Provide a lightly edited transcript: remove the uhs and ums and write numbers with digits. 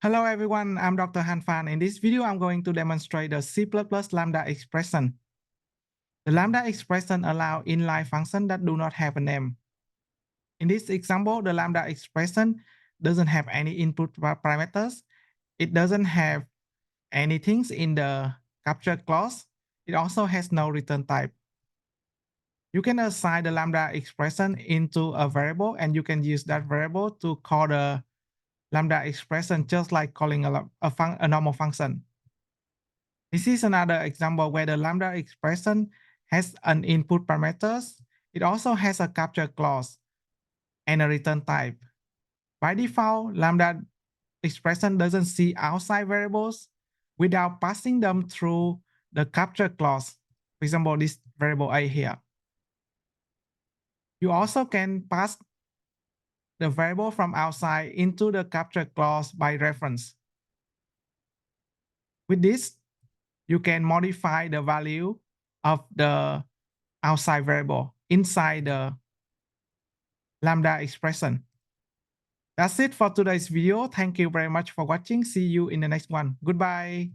Hello everyone, I'm Dr. Han Phan. In this video, I'm going to demonstrate the C++ lambda expression. The lambda expression allows inline functions that do not have a name. In this example, the lambda expression doesn't have any input parameters. It doesn't have anything in the capture clause. It also has no return type. You can assign the lambda expression into a variable, and you can use that variable to call the lambda expression just like calling a normal function. This is another example where the lambda expression has an input parameters. It also has a capture clause and a return type. By default, lambda expression doesn't see outside variables without passing them through the capture clause. For example, this variable a here. You also can pass the variable from outside into the capture clause by reference. With this, you can modify the value of the outside variable inside the lambda expression. That's it for today's video. Thank you very much for watching. See you in the next one. Goodbye.